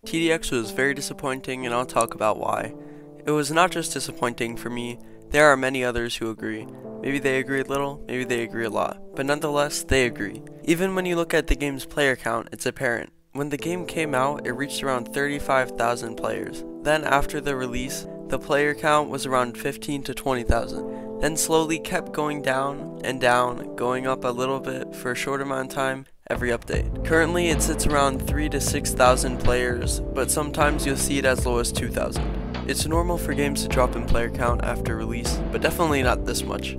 TDX was very disappointing, and I'll talk about why. It was not just disappointing for me, there are many others who agree. Maybe they agree a little, maybe they agree a lot, but nonetheless, they agree. Even when you look at the game's player count, it's apparent. When the game came out, it reached around 35,000 players. Then after the release, the player count was around 15 to 20,000. Then slowly kept going down and down, going up a little bit for a short amount of time every update. Currently it sits around 3 to 6,000 players, but sometimes you'll see it as low as 2,000. It's normal for games to drop in player count after release, but definitely not this much.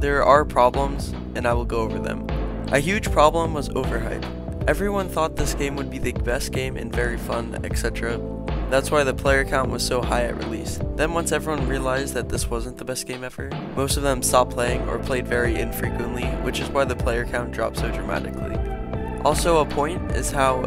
There are problems, and I will go over them. A huge problem was overhype. Everyone thought this game would be the best game and very fun, etc. That's why the player count was so high at release. Then once everyone realized that this wasn't the best game ever, most of them stopped playing or played very infrequently, which is why the player count dropped so dramatically. Also, a point is how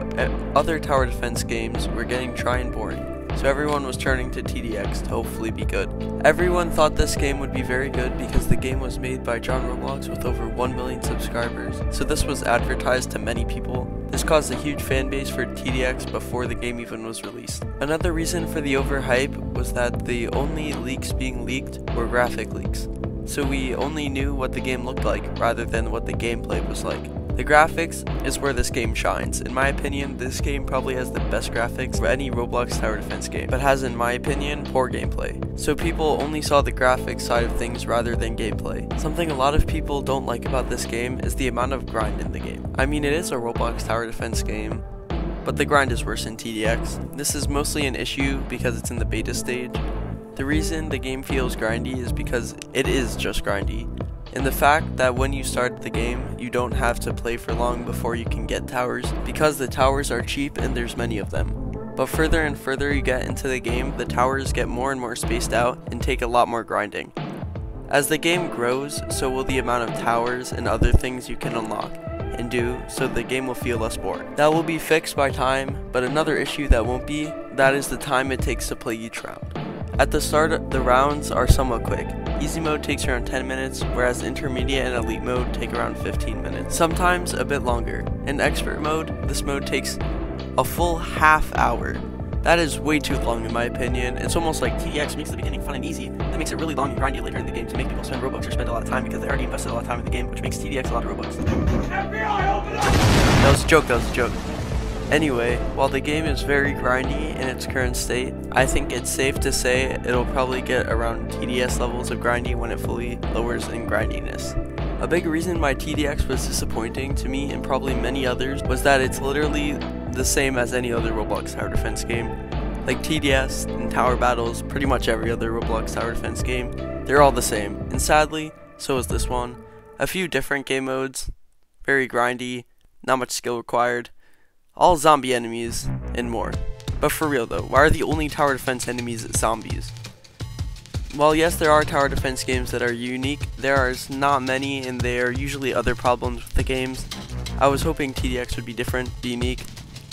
other tower defense games were getting dry and boring, so everyone was turning to TDX to hopefully be good. Everyone thought this game would be very good because the game was made by John Roblox with over 1 million subscribers, so this was advertised to many people. This caused a huge fan base for TDX before the game even was released. Another reason for the overhype was that the only leaks being leaked were graphic leaks, so we only knew what the game looked like rather than what the gameplay was like. The graphics is where this game shines. In my opinion, this game probably has the best graphics of any Roblox tower defense game, but has, in my opinion, poor gameplay. So people only saw the graphics side of things rather than gameplay. Something a lot of people don't like about this game is the amount of grind in the game. I mean, it is a Roblox tower defense game, but the grind is worse in TDX. This is mostly an issue because it's in the beta stage. The reason the game feels grindy is because it is just grindy. And the fact that when you start the game, you don't have to play for long before you can get towers, because the towers are cheap and there's many of them. But further and further you get into the game, the towers get more and more spaced out and take a lot more grinding. As the game grows, so will the amount of towers and other things you can unlock and do, so the game will feel less boring. That will be fixed by time, but another issue that won't be, that is the time it takes to play each round. At the start, the rounds are somewhat quick. Easy mode takes around 10 minutes, whereas intermediate and elite mode take around 15 minutes. Sometimes a bit longer. In expert mode, this mode takes a full half hour. That is way too long in my opinion. It's almost like TDX makes the beginning fun and easy, that makes it really long and grindy later in the game to make people spend Robux or spend a lot of time because they already invested a lot of time in the game, which makes TDX a lot of Robux. FBI, open up! That was a joke. Anyway, while the game is very grindy in its current state, I think it's safe to say it'll probably get around TDS levels of grindy when it fully lowers in grindiness. A big reason why TDX was disappointing to me and probably many others was that it's literally the same as any other Roblox tower defense game. Like TDS and tower battles, pretty much every other Roblox tower defense game, they're all the same. And sadly, so is this one. A few different game modes, very grindy, not much skill required, all zombie enemies, and more. But for real though, why are the only tower defense enemies zombies? While yes, there are tower defense games that are unique, there are not many, and there are usually other problems with the games. I was hoping TDX would be different, be unique,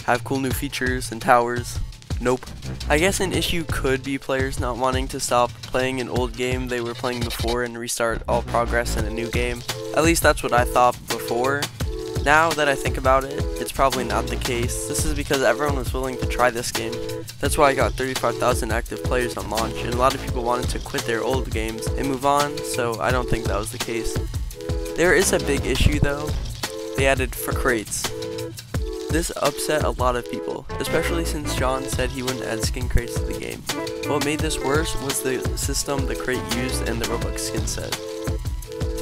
have cool new features and towers. Nope. I guess an issue could be players not wanting to stop playing an old game they were playing before and restart all progress in a new game. At least that's what I thought before. Now that I think about it, it's probably not the case. This is because everyone was willing to try this game. That's why I got 35,000 active players on launch, and a lot of people wanted to quit their old games and move on, so I don't think that was the case. There is a big issue though. They added for crates. This upset a lot of people, especially since John said he wouldn't add skin crates to the game. What made this worse was the system the crate used and the Robux skin set.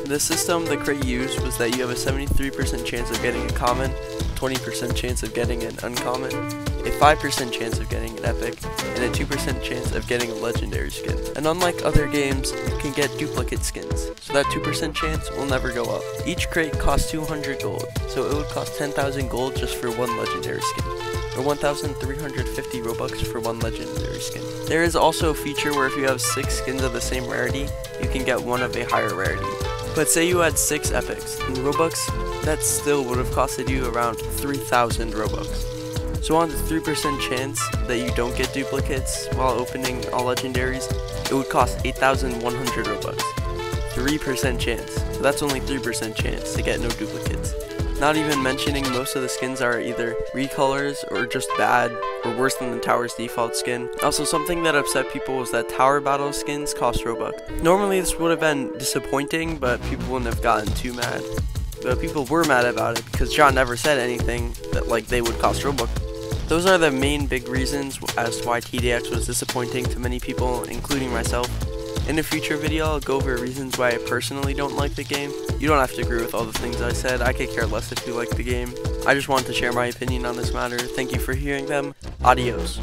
The system the crate used was that you have a 73% chance of getting a common, 20% chance of getting an uncommon, a 5% chance of getting an epic, and a 2% chance of getting a legendary skin. And unlike other games, you can get duplicate skins, so that 2% chance will never go up. Each crate costs 200 gold, so it would cost 10,000 gold just for one legendary skin, or 1,350 Robux for one legendary skin. There is also a feature where if you have 6 skins of the same rarity, you can get one of a higher rarity. But say you had 6 epics, in Robux, that still would have costed you around 3,000 Robux. So on the 3% chance that you don't get duplicates while opening all legendaries, it would cost 8,100 Robux. 3% chance, so that's only 3% chance to get no duplicates. Not even mentioning most of the skins are either recolors or just bad or worse than the tower's default skin. Also, something that upset people was that tower battle skins cost Robux. Normally this would have been disappointing, but people wouldn't have gotten too mad. But people were mad about it because John never said anything that like they would cost Robux. Those are the main big reasons as to why TDX was disappointing to many people, including myself. In a future video, I'll go over reasons why I personally don't like the game. You don't have to agree with all the things I said. I could care less if you like the game. I just wanted to share my opinion on this matter. Thank you for hearing them. Adios.